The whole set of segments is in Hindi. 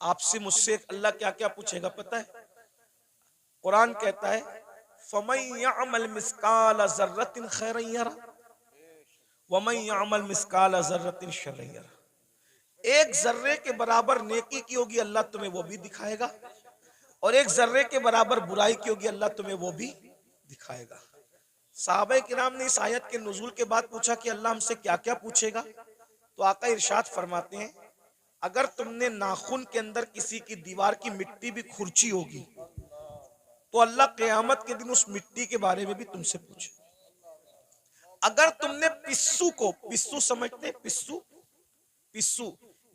आपसे मुझसे अल्लाह क्या क्या पूछेगा पता है? कुरान कहता है फमन यअमल मिस्काल ज़र्रतिन खैरन यरा वमन यअमल मिस्काल ज़र्रतिन शर्रन यरा। एक जर्रे के बराबर नेकी की होगी अल्लाह तुम्हें वो भी दिखाएगा, और एक जर्रे के बराबर बुराई की होगी अल्लाह तुम्हें वो भी दिखाएगा। सहाबा किराम ने इस आयत के नुज़ूल के बाद पूछा कि अल्लाह हमसे क्या क्या पूछेगा, तो आका इरशाद फरमाते हैं अगर तुमने नाखून के अंदर किसी की दीवार की मिट्टी भी खुरची होगी तो अल्लाह क़यामत के दिन उस मिट्टी के बारे में भी तुमसे पूछे। अगर तुमने पिस्सू को, पिस्सू समझते, पिस्सू, पिस्सू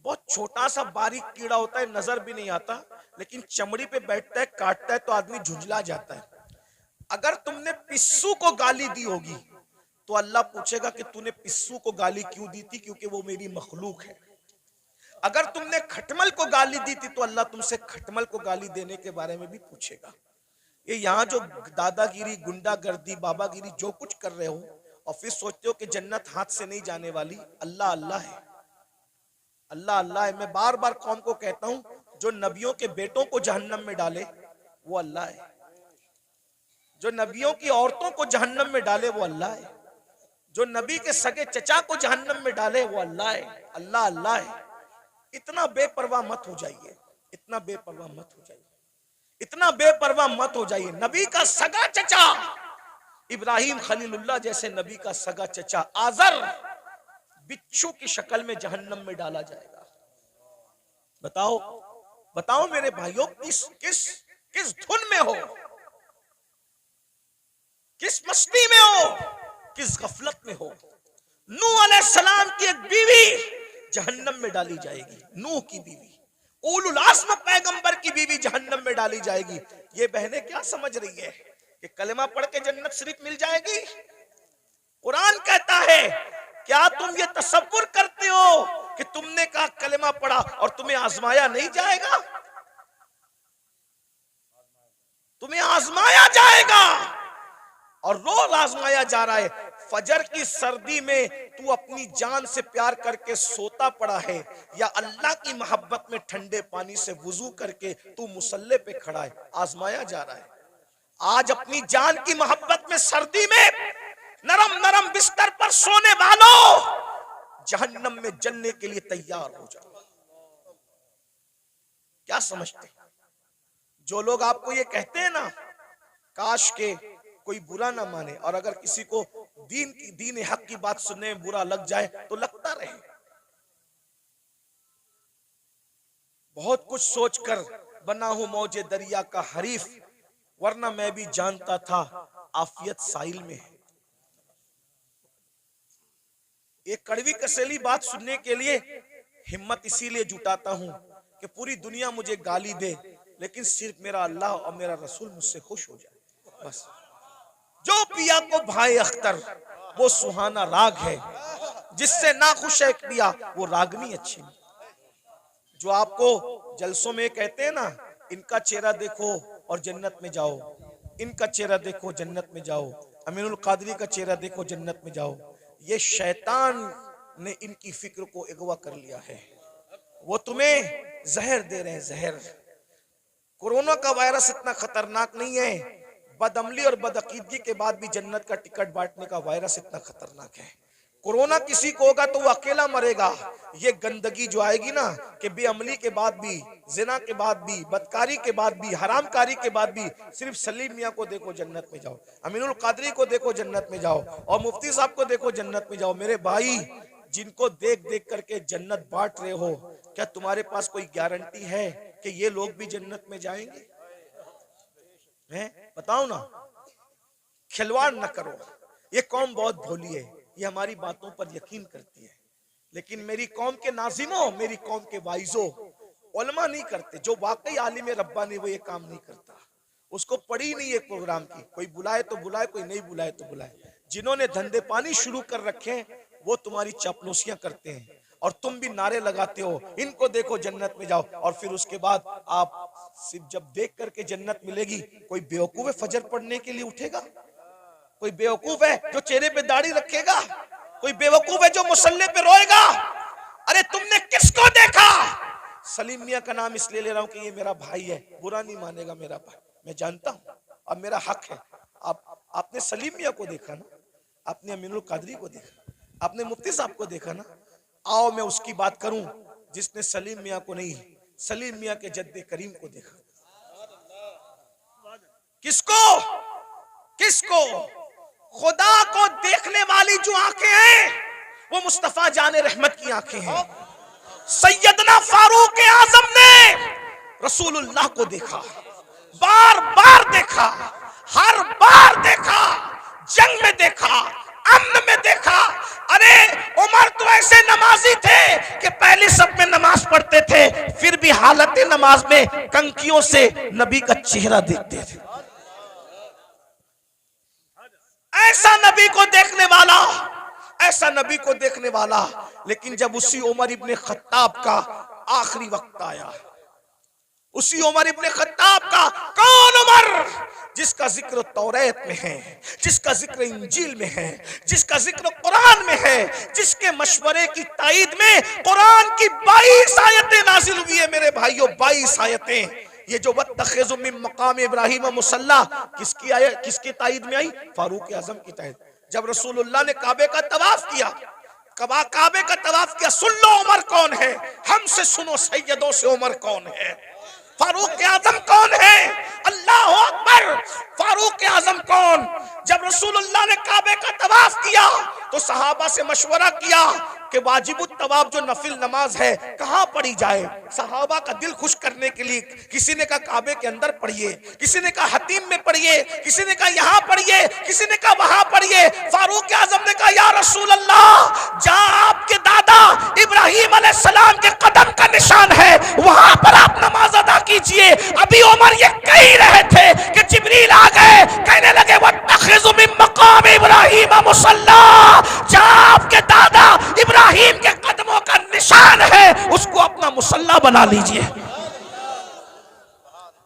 बहुत छोटा सा बारीक कीड़ा होता है, नजर भी नहीं आता, लेकिन चमड़ी पे बैठता है, काटता है तो आदमी झुंझला जाता है। अगर तुमने पिस्सू को गाली दी होगी तो अल्लाह पूछेगा कि तूने पिस्सू को गाली क्यों दी थी, क्योंकि वो मेरी मखलूक है। अगर तुमने खटमल को गाली दी थी तो अल्लाह तुमसे खटमल को गाली देने के बारे में भी पूछेगा। ये यहाँ जो दादागिरी, गुंडागर्दी, बाबागिरी जो कुछ कर रहे हो और फिर सोचते हो कि जन्नत हाथ से नहीं जाने वाली, अल्लाह अल्लाह है, अल्लाह अल्लाह है। मैं बार बार कौम को कहता हूं, जो नबियों के बेटों को जहन्नम में डाले वो अल्लाह है, जो नबियों की औरतों को जहन्नम में डाले वो अल्लाह है, जो नबी के सगे चचा को जहन्नम में डाले वो अल्लाह है। अल्लाह अल्लाह है। इतना बेपरवाह मत हो जाइए, इतना बेपरवाह मत हो जाइए, इतना बेपरवाह मत हो जाइए। नबी का सगा चचा इब्राहिम खलीलुल्लाह जैसे नबी का सगा चचा आजर बिच्छू की शक्ल में जहन्नम में डाला जाएगा। बताओ बताओ मेरे भाइयों, किस किस किस धुन में हो, किस मस्ती में हो, किस गफलत में हो। नूह अलैहिस्सलाम की एक बीवी जहन्नम में डाली जाएगी, नूह की बीवी, उलुल आज़्म पैगंबर की बीवी जहन्नम में डाली जाएगी। ये बहनें क्या समझ रही है कि कलमा पढ़ के जन्नत शरीफ मिल जाएगी? कुरान कहता है क्या तुम ये तसव्वुर करते हो कि तुमने कहा कलमा पढ़ा और तुम्हें आजमाया नहीं जाएगा? तुम्हें आजमाया जाएगा और रोज आजमाया जा रहा है। फजर की सर्दी में तू अपनी जान से प्यार करके सोता पड़ा है, या अल्लाह की मोहब्बत में ठंडे पानी से वुजू करके तू मुसल्ले पे खड़ा है, आजमाया जा रहा है। आज अपनी जान की मोहब्बत में सर्दी में नरम नरम बिस्तर पर सोने वालों, जहन्नम में जलने के लिए तैयार हो जाओ। क्या समझते हैं? जो लोग आपको ये कहते हैं ना, काश के कोई बुरा ना माने, और अगर किसी को दीन हक की बात सुनने में बुरा लग जाए तो लगता रहे। बहुत कुछ सोचकर बना हूं मौजे दरिया का हरीफ, वरना मैं भी जानता था आफियत साहिल में है। एक कड़वी कसेली बात सुनने के लिए हिम्मत इसीलिए जुटाता हूं कि पूरी दुनिया मुझे गाली दे, लेकिन सिर्फ मेरा अल्लाह और मेरा रसूल मुझसे खुश हो जाए बस। जो पिया को भाई अख्तर वो सुहाना राग है, जिससे ना खुश है पिया वो रागनी अच्छी। जो आपको जलसों में कहते हैं ना, इनका चेहरा देखो और जन्नत में जाओ, इनका चेहरा देखो जन्नत में जाओ, अमीनुल कादरी का चेहरा देखो जन्नत में जाओ, ये शैतान ने इनकी फिक्र को अगवा कर लिया है। वो तुम्हें जहर दे रहे हैं, जहर। कोरोना का वायरस इतना खतरनाक नहीं है, बदअमली और बदअकीदगी के बाद भी जन्नत का टिकट बांटने का वायरस इतना खतरनाक है। कोरोना किसी को होगा तो वो अकेला मरेगा। ये गंदगी जो आएगी ना, कि बेअमली के बाद भी, जिना के बाद भी, बदकारी के बाद भी, हरामकारी के बाद भी, सिर्फ सलीम मियाँ को देखो जन्नत में जाओ, अमीनुल कादरी को देखो जन्नत में जाओ, और मुफ्ती साहब को देखो जन्नत में जाओ। मेरे भाई, जिनको देख देख करके जन्नत बांट रहे हो, क्या तुम्हारे पास कोई गारंटी है कि ये लोग भी जन्नत में जाएंगे? हैं? बताओ ना। खिलवाड़ न करो। ये कौम बहुत भोली है, ये हमारी बातों पर यकीन करती है, लेकिन मेरी कौम के नाजिमों, मेरी कौम के वाइजों, उलमा नहीं करते। जो वाकई आलिम रब्बानी वो ये काम नहीं करता। उसको पड़ी नहीं है प्रोग्राम की, कोई बुलाए तो बुलाए, कोई नहीं बुलाए तो बुलाए। जिन्होंने धंधे पानी शुरू कर रखे हैं वो तुम्हारी चापलूसियां करते हैं, और तुम भी नारे लगाते हो इनको देखो जन्नत में जाओ, और फिर उसके बाद आप सिर्फ जब देख करके जन्नत मिलेगी, कोई बेवकूफ है फजर पढ़ने के लिए उठेगा? कोई बेवकूफ है जो चेहरे पे दाढ़ी रखेगा? कोई बेवकूफ है जो मुसल्ले पे रोएगा? अरे तुमने किसको देखा सलीम मियाँ का नाम इसलिए ले रहा हूं कि ये मेरा भाई है, बुरा नहीं मानेगा मेरा भाई, मैं जानता हूं, अब मेरा हक है। आपने सलीम मियाँ को देखा ना, आपने अमीनुल कादरी को देखा, आपने मुफ्ती साहब को देखा ना, आओ मैं उसकी बात करूं जिसने सलीम मियाँ को नहीं, सलीम मियाँ के जद्दे करीम को देखा। किसको? किसको? खुदा को देखने वाली जो आंखें हैं वो मुस्तफा जाने रहमत की आंखें हैं। सैयदना फारूक आजम ने रसूलुल्लाह को देखा, बार बार देखा, हर बार देखा, जंग में देखा, अम्न में देखा। अरे उमर तो ऐसे नमाजी थे कि पहले सब में नमाज पढ़ते थे, फिर भी हालत नमाज में कंकियों से नबी का चेहरा देखते थे। ऐसा नबी को देखने वाला, ऐसा नबी को देखने वाला। लेकिन जब उसी उमर इब्ने खत्ताब का आखिरी वक्त आया, उसी उमर इब्ने खत्ताब का, कौन उमर जिसका जिक्र तौरात में है, जिसका जिक्र इंजील में है, जिसका जिक्र कुरान में है, जिसके मशवरे की ताईद में कुरान की 22 आयतें नाजिल हुई है मेरे भाइयों, 22 आयतें। ये जो वत्तखिज़ु मिन मकाम इब्राहीम मुसल्ला किसकी आयत, किसकी ताईद में आई? फारूक आजम की ताईद। जब रसूलुल्लाह ने काबे का तवाफ किया, काबे का तवाफ किया, सुन लो उमर कौन है, हमसे सुनो सैयदों से उमर कौन है, फारूक आजम कौन है? अल्लाह अकबर। फारूक आजम कौन? जब रसूलुल्लाह ने काबे का तवाफ किया तो सहाबा से मशवरा किया कि वाजिबुत तवाफ जो नफिल नमाज है कहां पढ़ी जाए। सहाबा का दिल खुश करने के लिए किसी ने कहा काबे के अंदर पढ़िए, किसी ने कहा हतीम में पढ़िए, किसी ने कहा यहां पढ़िए, किसी ने कहा वहां पढ़िए। फारूक आजम ने कहा या रसूल अल्लाह, जहां आपके दादा इब्राहिम अलैहिस्सलाम के कदम का निशान है वहां पर आप नमाज अदा कीजिए। अभी उमर ये कह ही रहे थे कि जिब्रील आ गए, कहने लगे वत्तखिज़ु मिन मकाम इब्राहीम मुसल्ला, जहां आपके दादा इब्राहिम के कदमों का निशान है उसको अपना मुसल्ला बना लीजिए।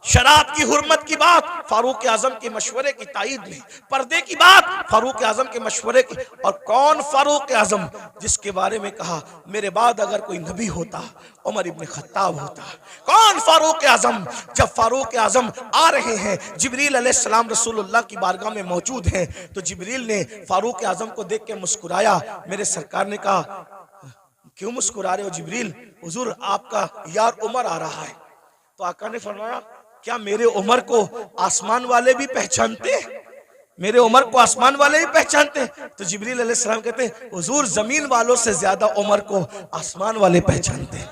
शराब की हुर्मत की बात फारूक आजम के मशवरे की ताईद में, पर्दे की बात फारूक आजम के मशवरे की। और कौन फारूक आजम? जिसके बारे में कहा मेरे बाद अगर कोई नबी होता उमर इब्ने खत्ताब होता। कौन फारूक आजम? जब फारूक आजम आ रहे हैं, जिब्रील अलैहिस्सलाम रसूलुल्लाह की बारगाह में मौजूद हैं, तो जिब्रील ने फारूक आजम को देख के मुस्कुराया। मेरे सरकार ने कहा क्यों मुस्कुरा रहे हो जिब्रील? हुजूर आपका यार उमर आ रहा है। तो आका ने फरमाया क्या मेरे उमर को आसमान वाले भी पहचानते? मेरे उमर को आसमान वाले भी पहचानते? तो जिब्रील अलैहिस्सलाम कहते हैं हुजूर जमीन वालों से ज्यादा उमर को आसमान वाले पहचानते।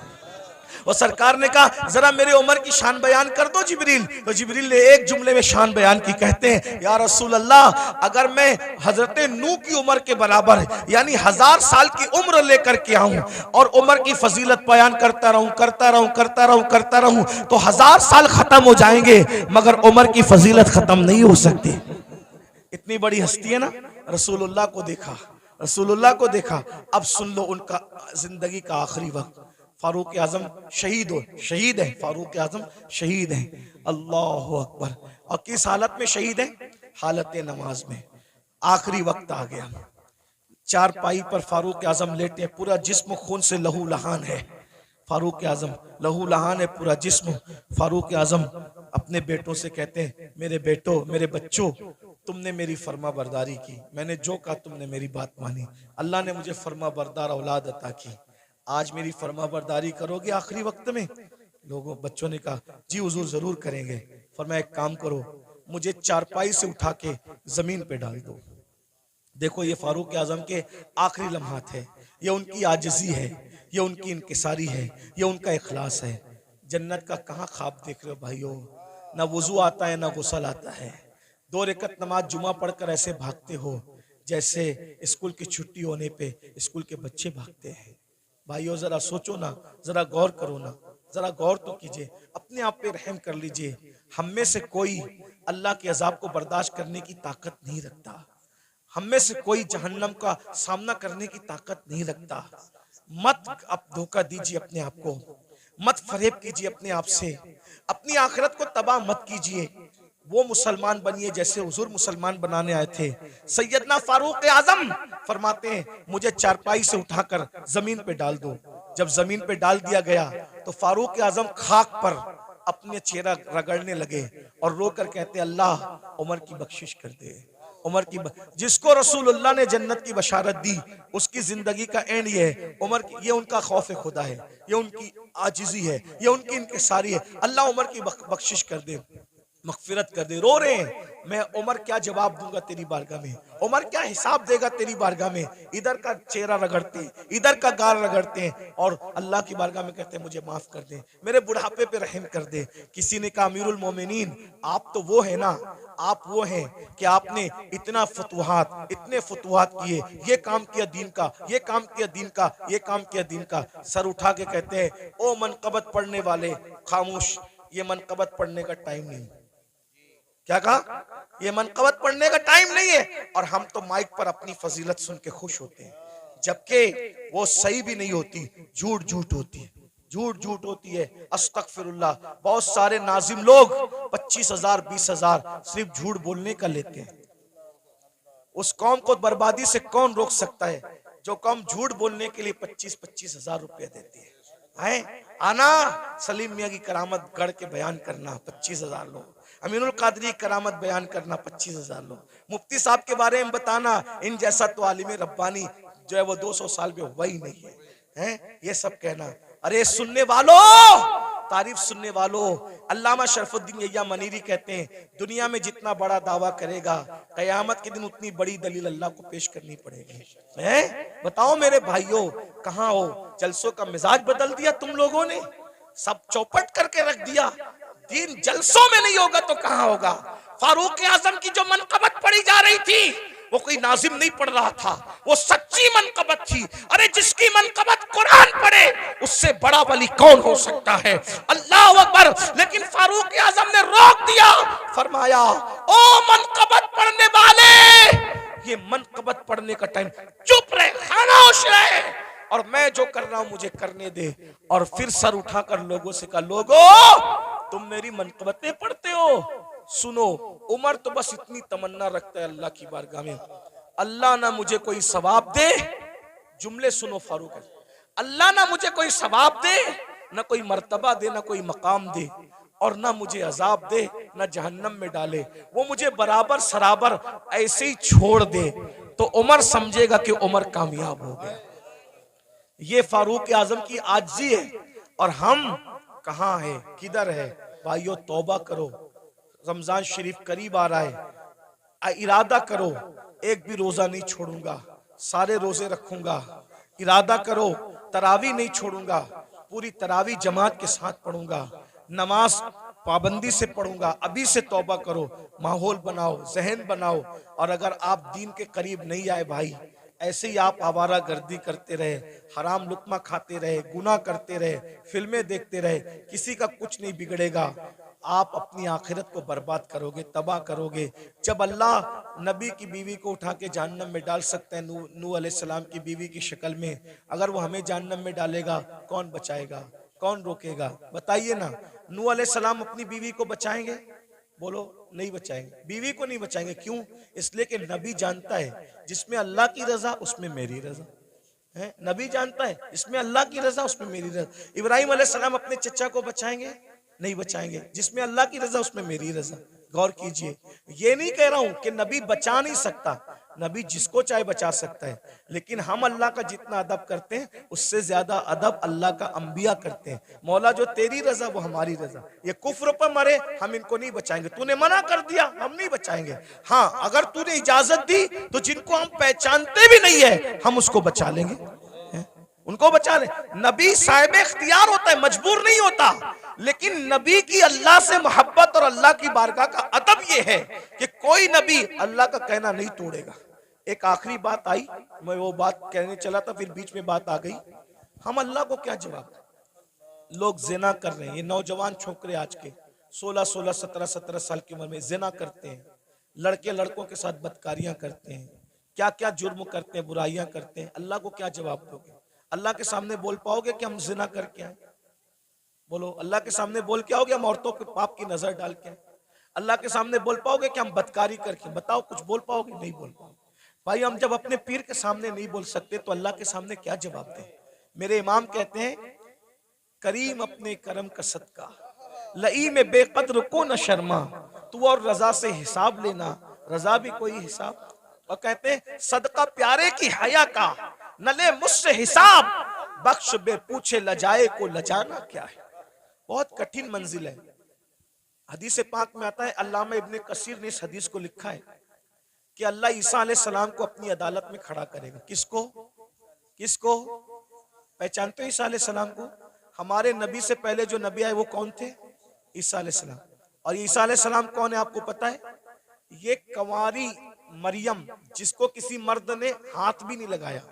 और सरकार ने कहा जरा मेरे उमर की शान बयान कर दो जिब्रील। तो जिब्रील ने एक जुमले में शान बयान की, कहते हैं या रसूल अल्लाह, अगर मैं हजरत नूह की उम्र के बराबर यानी 1000 साल की उम्र लेकर के आऊं और उम्र की फजीलत बयान करता रहूं करता रहूं करता रहूं करता रहूं तो 1000 साल खत्म हो जाएंगे मगर उम्र की फजीलत खत्म नहीं हो सकती। इतनी बड़ी हस्ती है ना। रसूलुल्लाह को देखा, रसूलुल्लाह को देखा। अब सुन लो उनका जिंदगी का आखिरी वक्त। फारूक आजम शहीद है, फारूक आजम शहीद है। अल्लाह अकबर। और किस हालत में शहीद है? हालत नमाज में। आखिरी वक्त आ गया, चारपाई पर फारूक आजम लेटे, पूरा जिस्म खून से लहू लहान है। फारूक आजम लहू लहान है पूरा जिस्म। फारूक आजम अपने बेटों से कहते हैं मेरे बेटो, मेरे बच्चों, तुमने मेरी फर्मा बरदारी की, मैंने जो कहा तुमने मेरी बात मानी, अल्लाह ने मुझे फर्मा बरदार औलाद अता की, आज मेरी फर्मा बरदारी करोगे आखिरी वक्त में? लोगों बच्चों ने कहा जी हुजूर जरूर करेंगे। फरमाया एक काम करो, मुझे चारपाई से उठा के जमीन पे डाल दो। देखो ये फारूक आजम के आखिरी लम्हात है, ये उनकी आजिज़ी है, ये उनकी इनकिसारी है, ये उनका इखलास है। जन्नत का कहाँ ख्वाब देख रहे हो भाइयों? ना वुजू आता है ना गुस्ल आता है। 2 रकअत नमाज जुमा पढ़कर ऐसे भागते हो जैसे स्कूल की छुट्टी होने पे स्कूल के बच्चे भागते हैं। भाइयों जरा सोचो ना, जरा गौर करो ना, जरा गौर तो कीजिए, अपने आप पे रहम कर लीजिए। हम में से कोई अल्लाह के अजाब को बर्दाश्त करने की ताकत नहीं रखता, हम में से कोई जहन्नम का सामना करने की ताकत नहीं रखता। मत आप धोखा दीजिए अपने आप को, मत फरेब कीजिए अपने आप से, अपनी आखिरत को तबाह मत कीजिए। वो मुसलमान बनिए जैसे हुजूर मुसलमान बनाने आए थे। सैयदना फारूक आजम फरमाते हैं मुझे चारपाई से उठाकर जमीन पे डाल दो। जब जमीन पे डाल दिया गया तो फारूक आजम खाक पर अपने चेहरा रगड़ने लगे और रोकर कहते अल्लाह उमर की बख्शिश कर दे। उमर की जिसको रसूलुल्लाह ने जन्नत की बशारत दी उसकी जिंदगी का एंड ये है। उमर की ये उनका खौफ खुदा है, ये उनकी आजिजी है, ये उनकी इनकिसारी है। अल्लाह उमर की बख्शिश कर दे, मगफिरत कर दे। रो रहे हैं, मैं उमर क्या जवाब दूंगा तेरी बारगाह में, उमर क्या हिसाब देगा तेरी बारगाह में। इधर का चेहरा रगड़ते हैं, इधर का गाल रगड़ते हैं और अल्लाह की बारगाह में कहते हैं मुझे माफ कर दे, मेरे बुढ़ापे पे रहम कर दे। किसी ने कहा अमीरुल मोमिनीन आप तो वो है ना, आप वो हैं कि आपने इतना फतुहात, इतने फतुहात किए, ये काम किया दीन का, ये काम किया दीन का, ये काम किया दीन का। सर उठा के कहते हैं ओ मनकबत पढ़ने वाले खामोश, ये मनकबत पढ़ने का टाइम नहीं। क्या कहा? ये मनकबत पढ़ने का टाइम नहीं है। और हम तो माइक पर अपनी फजीलत सुन के खुश होते हैं, जबकि वो सही भी नहीं होती, झूठ झूठ होती है, झूठ झूठ होती है। अस्तगफिरुल्लाह। बहुत सारे नाजिम लोग 25,000 20,000 सिर्फ झूठ बोलने का लेते हैं। उस कौम को बर्बादी से कौन रोक सकता है जो कौम झूठ बोलने के लिए 25,000 रुपया देती है। आना सलीम मियाँ की करामत गढ़ के बयान करना 25,000 लोग, अमीनुल कादरी करामत बयान करना 25,000 लोग, मुफ्ती साहब के बारे में बताना, इन जैसा तो आलिम रब्बानी जो है वो 200 साल में हुआ ही नहीं है, ये सब कहना। अरे सुनने वालों, तारीफ सुनने वालों, अल्लामा शरफुद्दीन यहिया मनीरी कहते हैं दुनिया में जितना बड़ा दावा करेगा कयामत के दिन उतनी बड़ी दलील अल्लाह को पेश करनी पड़ेगी। बताओ मेरे भाइयों कहाँ हो? जलसों का मिजाज बदल दिया तुम लोगों ने, सब चौपट करके रख दिया। दीन जलसों में नहीं होगा तो कहाँ होगा? फारूक आजम की जो मनकबत पढ़ी जा रही थी वो कोई नाजिम नहीं पढ़ रहा था, वो सच्ची मनकबत थी। अरे जिसकी मनकबत कुरान पढ़े उससे बड़ा वली कौन हो सकता है? अल्लाह अकबर। लेकिन फारूक आजम ने रोक दिया, फरमाया ओ मनकबत पढ़ने वाले, ये मनकबत पढ़ने का टाइम, चुप रहे, खामोश रहे, और मैं जो कर रहा हूं मुझे करने दे। और फिर सर उठाकर लोगों से कहा लोगों तुम मेरी मनकबतें पढ़ते हो, सुनो। उमर तो बस इतनी तमन्ना रखता है अल्लाह की बारगाह में, अल्लाह ना मुझे कोई सवाब दे, जुमले सुनो फारूक, अल्लाह ना मुझे कोई सवाब दे, ना कोई मर्तबा दे, ना कोई मकाम दे, और ना मुझे अजाब दे, ना जहन्नम में डाले, वो मुझे बराबर सराबर ऐसे ही छोड़ दे, तो उमर समझेगा कि उमर कामयाब हो गया। ये फारूक आजम की आजिज़ी है। और हम कहाँ है, किधर है? भाइयों तौबा करो, रमजान शरीफ करीब आ रहा है, इरादा करो एक भी रोजा नहीं छोड़ूंगा, सारे रोजे रखूंगा। इरादा करो तरावी नहीं छोड़ूंगा, पूरी तरावी जमात के साथ पढ़ूंगा, नमाज पाबंदी से पढ़ूंगा। अभी से तौबा करो, माहौल बनाओ, जहन बनाओ। और अगर आप दीन के करीब नहीं आए भाई, ऐसे ही आप आवारा गर्दी करते रहे, हराम लुकमा खाते रहे, गुनाह करते रहे, फिल्में देखते रहे, किसी का कुछ नहीं बिगड़ेगा। आप अपनी आखिरत को बर्बाद करोगे, तबाह करोगे। जब अल्लाह नबी की बीवी को उठा के जहन्नम में डाल सकता है, नूह अलैहिस्सलाम की बीवी की शक्ल में, अगर वो हमें जहन्नम में डालेगा कौन बचाएगा, कौन रोकेगा? बताइए ना। नूह अलैहिस्सलाम अपनी बीवी को बचाएंगे? बोलो नहीं बचाएंगे, बीवी को नहीं बचाएंगे। क्यों? इसलिए कि नबी जानता है जिसमें अल्लाह की रजा उसमें मेरी रजा है। नबी जानता है इसमें अल्लाह की रजा उसमें मेरी रजा। इब्राहिम अलैहिस्सलाम अपने चचा को बचाएंगे? नहीं बचाएंगे। जिसमें अल्लाह की रजा उसमें मेरी रजा। गौर कीजिए, ये नहीं कह रहा हूं कि नबी बचा नहीं सकता, नबी जिसको चाहे बचा सकता है, लेकिन हम अल्लाह का जितना अदब करते हैं उससे ज्यादा अदब अल्लाह का अंबिया करते हैं। मौला जो तेरी रजा वो हमारी रजा। ये कुफ्र पर मरे हम इनको नहीं बचाएंगे, तूने मना कर दिया हम नहीं बचाएंगे। हाँ अगर तूने इजाजत दी तो जिनको हम पहचानते भी नहीं है हम उसको बचा लेंगे, उनको बचा ले। नबी साहिब इख्तियार होता है, मजबूर नहीं होता। लेकिन नबी की अल्लाह से मोहब्बत और अल्लाह की बारगाह का अदब यह है कि कोई नबी अल्लाह का कहना नहीं तोड़ेगा। एक आखिरी बात आई, मैं वो बात कहने चला था फिर बीच में बात आ गई। हम अल्लाह को क्या जवाब दें? लोग जिना कर रहे हैं, ये नौजवान छोकरे आज के 16-16, 17-17 साल की उम्र में जिना करते हैं, लड़के लड़कों के साथ बदकारियां करते हैं, क्या क्या जुर्म करते हैं, बुराइयां करते हैं। अल्लाह को क्या जवाब दोगे? अल्लाह के सामने बोल पाओगे कि हम जिना करके आए? बोलो अल्लाह के सामने बोल के आओगे हम औरतों के पाप की नजर डाल के? अल्लाह के सामने बोल पाओगे कि हम बदकारी करके? बताओ कुछ बोल पाओगे? नहीं बोल पाओगे। भाई हम जब अपने पीर के सामने नहीं बोल सकते तो अल्लाह के सामने क्या जवाब दें? मेरे इमाम कहते हैं करीम अपने करम का सदका, लई में बेकद्र को न शर्मा, तू और रजा से हिसाब लेना, रजा भी कोई हिसाब। और कहते हैं सदका प्यारे की हया का, न ले मुझसे हिसाब, बख्श बे पूछे लजाए को लजाना क्या है। बहुत कठिन मंजिल है। हदीस पाक में आता है, अल्लामा इब्ने कसीर ने इस हदीस को लिखा है कि अल्लाह ईसा अलैहि सलाम को अपनी अदालत में खड़ा करेगा। किसको? किसको? पहचानते हो ईसा अलैहि सलाम को? हमारे नबी से पहले जो नबी आए वो कौन थे? ईसा अलैहि सलाम। और ईसा अलैहि सलाम कौन है आपको पता है? ये कंवारी मरियम, जिसको किसी मर्द ने हाथ भी नहीं लगाया,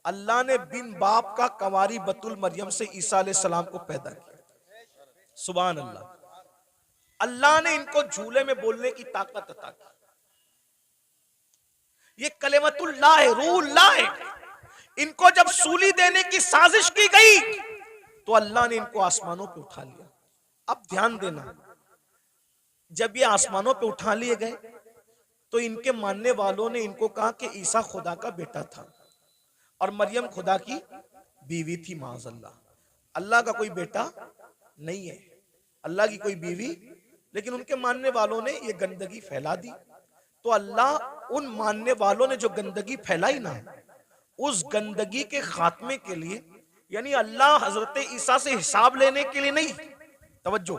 अल्लाह ने बिन बाप का कंवारी बतुल मरियम से ईसा अलैहि सलाम को पैदा किया। सुभान अल्लाह। अल्लाह ने इनको झूले में बोलने की ताकत अता की। ये कलेमतुल्लाह है, रूहुल्लाह है। इनको जब सूली देने की साजिश की गई तो अल्लाह ने इनको आसमानों पे उठा लिया। अब ध्यान देना, जब ये आसमानों पे उठा लिए गए तो इनके मानने वालों ने इनको कहा कि ईसा खुदा का बेटा था और मरियम खुदा की बीवी थी। माज़अल्लाह, अल्लाह का कोई बेटा नहीं है, अल्लाह की कोई बीवी। लेकिन उनके मानने वालों ने ये गंदगी फैला दी। तो अल्लाह उन मानने वालों ने जो गंदगी फैलाई ना, उस गंदगी के खात्मे के लिए, यानी अल्लाह हजरत ईसा से हिसाब लेने के लिए नहीं, तवज्जो,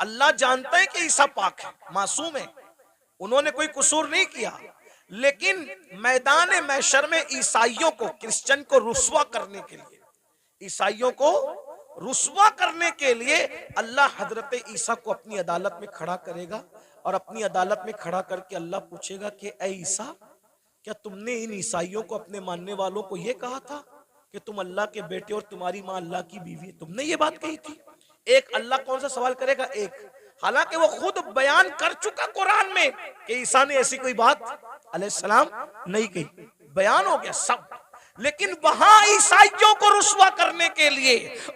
अल्लाह जानता है कि ईसा पाक है, मासूम है, उन्होंने कोई कसूर नहीं किया, लेकिन मैदान महशर में ईसाइयों को, क्रिश्चियन को रुस्वा करने के लिए, ईसाइयों को रुस्वा करने के लिए अल्लाह हजरत ईसा को अपनी अदालत में खड़ा करेगा। और अपनी अदालत में खड़ा करके अल्लाह पूछेगा कि ऐ ईसा, क्या तुमने इन ईसाइयों को, अपने मानने वालों को यह कहा था कि तुम अल्लाह के बेटे और तुम्हारी मां अल्लाह की बीवी है? तुमने ये बात कही थी? एक अल्लाह कौन सा सवाल करेगा? एक। हालांकि वो खुद बयान कर चुका कुरान में कि ईसा ने ऐसी कोई बात अलैहिस्सलाम नहीं कही, बयान हो गया सब। लेकिन वहां ईसाइयों को रुस्वा करने के लिए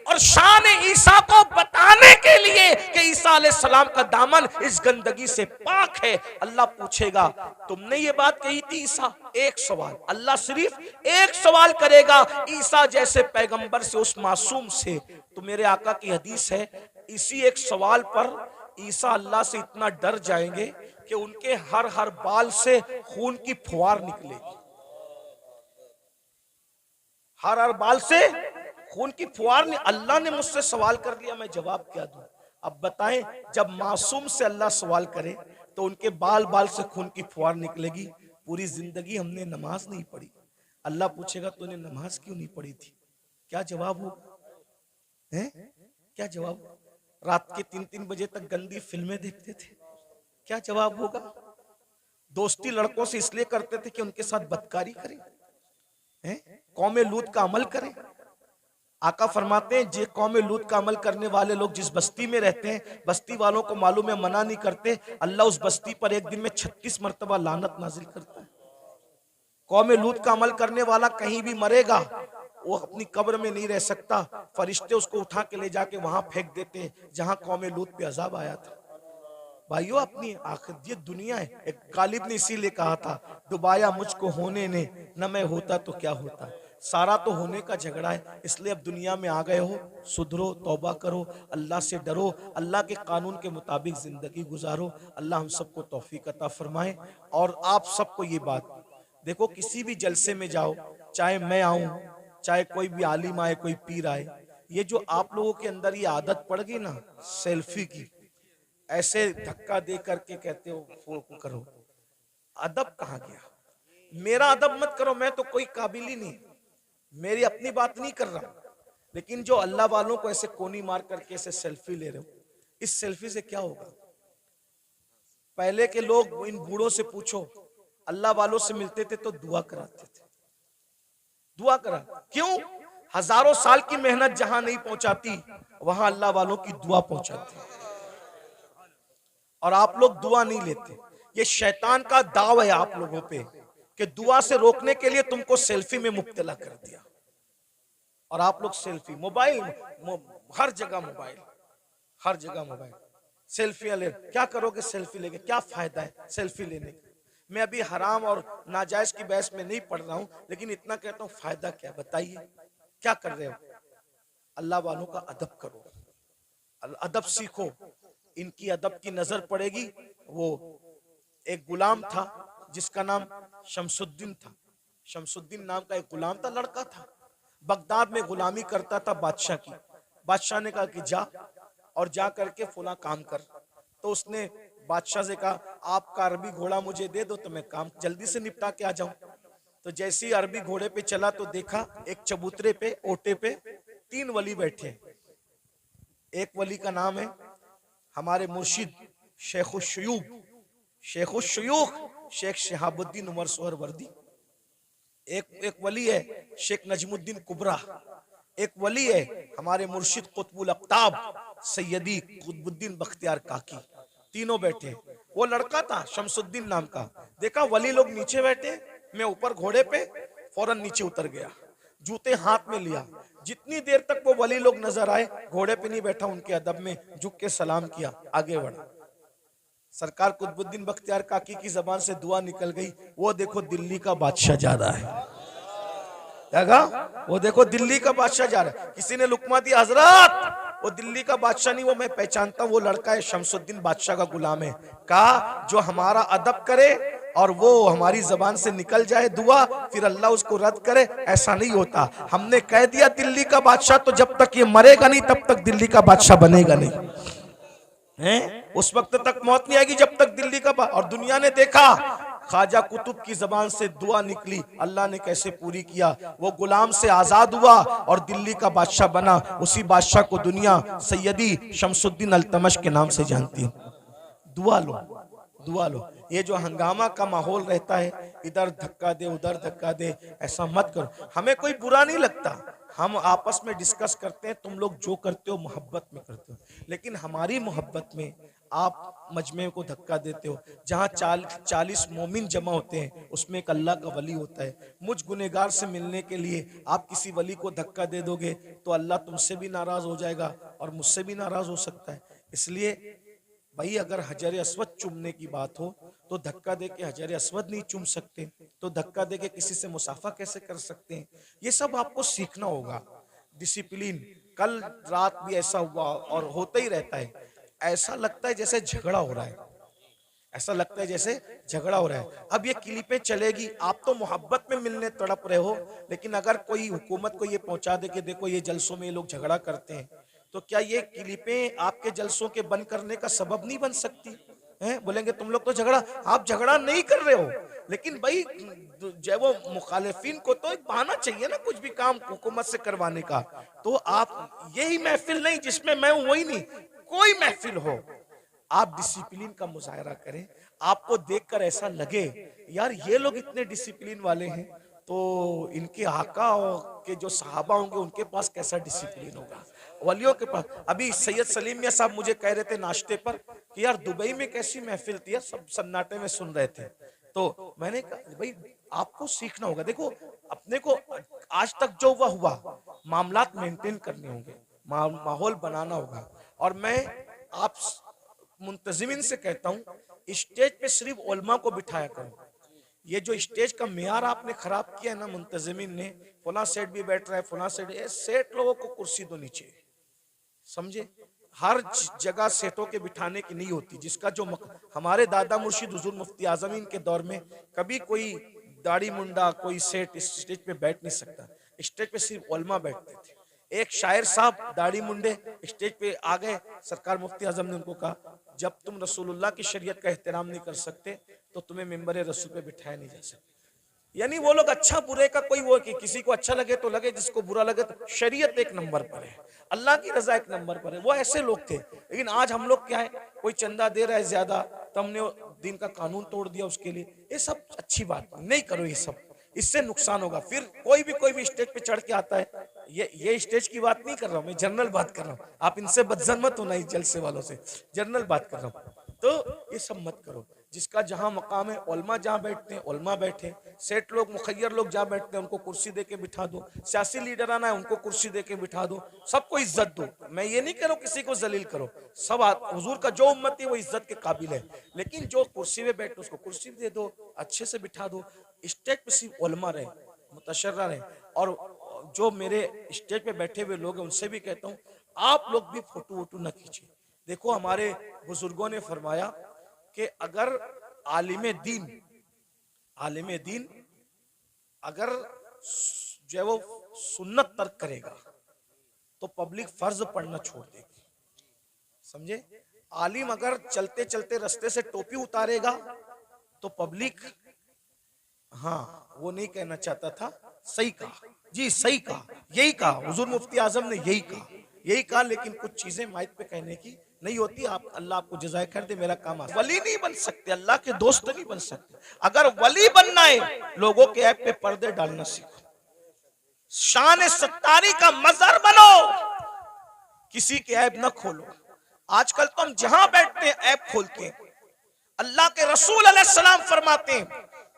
और शान ईसा को बताने के लिए कि ईसा अलैहिस्सलाम का दामन इस गंदगी से पाक है, अल्लाह पूछेगा तुमने ये बात कही थी ईसा? एक सवाल, अल्लाह सिर्फ एक सवाल करेगा ईसा जैसे पैगंबर से, उस मासूम से। तो मेरे आका की हदीस है, इसी एक सवाल पर ईसा अल्लाह से इतना डर जाएंगे कि उनके हर हर बाल से खून की फुहार निकलेगी, हर हर बाल से खून की फुहार। अल्लाह ने मुझसे सवाल कर लिया, मैं जवाब क्या दूं? अब बताएं, जब मासूम से अल्लाह सवाल करे तो उनके बाल बाल से खून की फुहार निकलेगी। पूरी जिंदगी हमने नमाज नहीं पढ़ी, अल्लाह पूछेगा तूने नमाज क्यों नहीं पढ़ी थी? क्या जवाब होगा? हैं? क्या जवाब? रात के 3-3 बजे तक गंदी फिल्में देखते थे, क्या जवाब होगा? दोस्ती लड़कों से इसलिए करते थे कि उनके साथ बदकारी करें, कौमे लूत का अमल करें। आका फरमाते हैं, जे कौमे लूत का अमल करने वाले लोग जिस बस्ती में रहते हैं, बस्ती वालों को मालूम है, मना नहीं करते, अल्लाह उस बस्ती पर एक दिन में 36 मरतबा लानत नाजिल करता है। कौमे लूत का अमल करने वाला कहीं भी मरेगा, वो अपनी कब्र में नहीं रह सकता, फरिश्ते उसको उठा के ले जाके वहां फेंक देते जहां कौमे लूत पे अजाब आया था। भाइयों, अपनी आखिर ये दुनिया है। एक गालिब ने इसीलिए कहा था, डुबाया मुझको होने ने, न मैं होता तो क्या होता। सारा तो होने का झगड़ा है, इसलिए अब दुनिया में आ गए हो, सुधरो, तौबा करो, अल्लाह से डरो, अल्लाह के कानून के मुताबिक जिंदगी गुजारो। अल्लाह हम सबको तौफीक अता फरमाए। और आप सबको ये बात देखो, किसी भी जलसे में जाओ, चाहे मैं आऊं, चाहे कोई भी आलिम आए, कोई पीर आए, ये जो आप लोगों के अंदर ये आदत पड़ गई ना सेल्फी की, ऐसे धक्का दे करके कहते हो फोटो करो, अदब कहाँ गया? मेरा अदब मत करो, मैं तो कोई काबिल ही नहीं, मेरी अपनी बात नहीं कर रहा। लेकिन जो अल्लाह वालों को ऐसे कोनी मार करके ऐसे सेल्फी ले रहे हो, इस सेल्फी से क्या होगा? पहले के लोग, इन बूढ़ों से पूछो, अल्लाह वालों से मिलते थे तो दुआ कराते थे, दुआ करा। क्यों? हजारों साल की मेहनत जहां नहीं पहुंचाती, वहां अल्लाह वालों की दुआ पहुंचाती। और आप लोग दुआ नहीं लेते। ये शैतान का दाव है आप लोगों पे कि दुआ से रोकने के लिए तुमको सेल्फी में मुब्तला कर दिया। और आप लोग सेल्फी, मोबाइल, हर जगह मोबाइल, हर जगह मोबाइल, सेल्फियां ले। क्या करोगे सेल्फी लेके? क्या फायदा है सेल्फी लेने का? मैं अभी हराम और नाजायज की बहस में नहीं पढ़ रहा हूं, लेकिन इतना कहता हूं, फायदा क्या? बताइए, क्या कर रहे हो? अल्लाह वालों का अदब करो, अदब सीखो। इनकी अदब की नजर पड़ेगी। वो एक गुलाम था जिसका नाम शमसुद्दीन था। शमसुद्दीन नाम का एक गुलाम था, लड़का था, बगदाद में गुलामी करता था बादशाह की। बादशाह ने कहा कि जा और जा करके फुला काम कर। तो उसने बादशाह से कहा आपका अरबी घोड़ा मुझे दे दो तो मैं काम जल्दी से निपटा के आ जाऊं। तो जैसे ही अरबी घोड़े पे चला तो देखा एक चबूतरे पे, ओटे पे 3 वली बैठे हैं। एक वली का नाम है हमारे मुर्शिद शेखुशयूख शेख शहाबुद्दीन उमर सोहरवर्दी। एक वली है शेख नजमुद्दीन कुबरा। एक वली है हमारे मुर्शिद कुतुबुल अक्ताब सैयदी कुतुबुद्दीन बख्तियार काकी। तीनों बैठे। वो लड़का था शमसुद्दीन नाम का। देखा वली लोग नीचे बैठे, मैं ऊपर घोड़े पे, फौरन नीचे उतर गया, जूते हाथ में लिया। जितनी देर तक वो वली लोग नजर आए, घोड़े पे नहीं बैठा, उनके अदब में झुक के सलाम किया, आगे बढ़ा। सरकार कुतुबुद्दीन बख्तियार काकी की जबान से दुआ निकल गई, वो देखो दिल्ली का बादशाह जा रहा है। क्या कहा? वो देखो दिल्ली का बादशाह जा रहा है। किसी ने लुकमा दिया, हजरत वो दिल्ली का बादशाह नहीं, वो मैं पहचानता हूं, वो लड़का है शमसुद्दीन बादशाह का गुलाम है। कहा जो हमारा अदब करे और वो हमारी जबान से निकल जाए दुआ, फिर अल्लाह उसको रद्द करे, ऐसा नहीं होता। हमने कह दिया दिल्ली का बादशाह, तो जब तक ये मरेगा नहीं तब तक दिल्ली का बादशाह बनेगा नहीं है। उस वक्त तक मौत नहीं आएगी जब तक दिल्ली का और दुनिया ने देखा ख्वाजा कुतुब की जबान से दुआ निकली, अल्लाह ने कैसे पूरी किया। वो गुलाम से आजाद हुआ और दिल्ली का बादशाह बना। उसी बादशाह को दुनिया सैयदी शमसुद्दीन अल्तमश के नाम से जानती है। दुआ लो, दुआ लो। ये जो हंगामा का माहौल रहता है, इधर धक्का दे उधर धक्का दे, ऐसा मत करो। हमें कोई बुरा नहीं लगता, हम आपस में डिस्कस करते हैं, तुम लोग जो करते हो मोहब्बत में करते हो। लेकिन हमारी मोहब्बत में आप मजमे को धक्का देते हो। जहाँ 40 मोमिन जमा होते हैं, उसमें एक अल्लाह का वली होता है। मुझ गुनेगार से मिलने के लिए आप किसी वली को धक्का दे दोगे तो अल्लाह तुमसे भी नाराज हो जाएगा और मुझसे भी नाराज हो सकता है। इसलिए भाई अगर हजर अस्वद चूमने की बात हो तो धक्का दे के हजर अस्वद नहीं चूम सकते, तो धक्का दे के किसी से मुसाफा कैसे कर सकते हैं? ये सब आपको सीखना होगा। डिसिप्लिन। कल रात भी ऐसा हुआ और होता ही रहता है। ऐसा लगता है जैसे झगड़ा हो रहा है, ऐसा लगता है जैसे झगड़ा हो रहा है। अब ये क्लिपें चलेगी, आप तो मोहब्बत में मिलने तड़प रहे हो, लेकिन अगर कोई हुकूमत को ये पहुंचा दे कि देखो ये जलसों में ये लोग झगड़ा करते हैं, तो क्या ये क्लिपें आपके जलसों के बंद करने का सबब नहीं बन सकती हैं? बोलेंगे तुम लोग तो झगड़ा, आप झगड़ा नहीं कर रहे हो, लेकिन भाई जब वो मुखालिफिन को तो एक बहाना चाहिए ना कुछ भी काम हुकूमत से करवाने का। तो आप यही महफिल नहीं जिसमें मैं हूं, वही नहीं, कोई महफिल हो, आप डिसिप्लिन का मुजाहरा करें। आपको देखकर ऐसा लगे यार ये लोग इतने डिसिप्लिन वाले हैं, तो इनके आका के जो सहाबा होंगे उनके पास कैसा डिसिप्लिन होगा, वलियों के पास। अभी सैयद सलीम मियां साहब मुझे कह रहे थे नाश्ते पर कि यार दुबई में कैसी महफिल थी, सब सन्नाटे में सुन रहे थे। तो मैंने कहा भाई आपको सीखना होगा। देखो अपने को आज तक जो हुआ मामलात मेंटेन करने होंगे, माहौल बनाना होगा। और मैं आप मुंतजिमिन से कहता हूं स्टेज पे सिर्फ उलमा को बिठाया करो। ये जो स्टेज का मेयार आपने खराब किया है ना मुंतजिमिन ने, फला सेठ भी बैठ रहा है, फला सेठ लोगों को कुर्सी दो नीचे, समझे? हर जगह सेठों के बिठाने की नहीं होती। जिसका जो हमारे दादा मुर्शिद हुजूर मुफ्ती आजमीन के दौर में कभी कोई दाढ़ी मुंडा कोई सेठ इस स्टेज पे बैठ नहीं सकता। स्टेज पे सिर्फ उलमा बैठते थे। एक शायर साहब दाढ़ी मुंडे स्टेज पे आ गए, सरकार मुफ्ती आजम ने उनको कहा जब तुम रसूलुल्लाह की शरीयत का एहतराम नहीं कर सकते तो तुम्हें मिंबर रसूल पे बिठाया नहीं जा सकता। यानी वो लोग अच्छा बुरे का कोई वो कि किसी को अच्छा लगे तो लगे, जिसको बुरा लगे तो शरीयत एक नंबर पर है, अल्लाह की रजा एक नंबर पर है। वो ऐसे लोग थे। लेकिन आज हम लोग क्या है, कोई चंदा दे रहा है ज्यादा तो हमने दिन का कानून तोड़ दिया उसके लिए। ये सब अच्छी बात नहीं करो, ये सब इससे नुकसान होगा। फिर कोई भी स्टेज पे चढ़ के आता है, ये स्टेज की बात नहीं कर रहा हूं मैं, जनरल बात कर रहा हूं। आप इनसे बदजन मत होना, इस जलसे वालों से जनरल बात कर रहा हूं। तो ये सब मत करो। जिसका जहां मकाम है, उलमा जहां बैठते हैं उलमा बैठे, सेठ लोग मुखैर लोग जहां बैठते हैं उनको कुर्सी दे के बिठा दो, सियासी लीडर आना है उनको कुर्सी दे के बिठा दो, सबको इज्जत दो। मैं ये नहीं कह रहा हूं किसी को जलील करो, सब हुजूर का जो उम्मत है वो इज्जत के काबिल है। लेकिन जो कुर्सी में बैठे उसको कुर्सी दे दो, अच्छे से बिठा दो। स्टेज पे सिर्फ उलमा रहे, मुतशर्रा रहे। और जो मेरे स्टेज पे बैठे हुए लोग हैं उनसे भी कहता हूँ, आप लोग भी फोटो वोटो न खींचे। देखो हमारे बुजुर्गों ने फरमाया कि अगर आलिम दीन अगर जो है वो सुन्नत तर्क करेगा तो पब्लिक फर्ज पढ़ना छोड़ देगी, समझे। आलिम अगर चलते चलते रास्ते से टोपी उतारेगा तो पब्लिक, हाँ वो नहीं कहना चाहता था, सही कहा जी, सही कहा, यही कहा हुजूर मुफ्ती आजम ने, यही कहा। लेकिन कुछ चीजें माइक पे कहने की नहीं होती। आप अल्लाह आपको जज़ाए खैर दे, मेरा काम है। वली नहीं बन सकते, अल्लाह के दोस्त नहीं बन सकते। अगर वली बनना है लोगों के ऐप पे पर्दे डालना सीखो, शान सत्तारी का मजहर बनो, किसी के ऐप न खोलो। आजकल तो हम जहां बैठते हैं ऐप खोलते हैं। अल्लाह के रसूल अलैहिस्सलाम फरमाते हैं,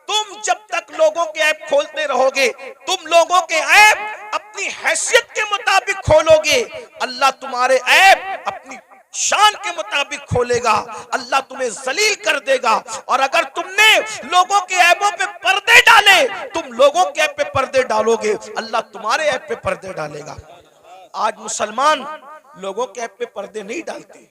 तुम जब तक लोगों के ऐप खोलते रहोगे, तुम लोगों के ऐप अपनी हैसियत के मुताबिक खोलोगे, अल्लाह तुम्हारे ऐप अपनी शान के मुताबिक खोलेगा, अल्लाह तुम्हें जलील कर देगा। और अगर तुमने लोगों के ऐबों पे पर्दे डाले, तुम लोगों के ऐप पे पर्दे डालोगे, अल्लाह तुम्हारे ऐप पे पर्दे डालेगा। आज मुसलमान लोगों के ऐप पे पर्दे नहीं डालते,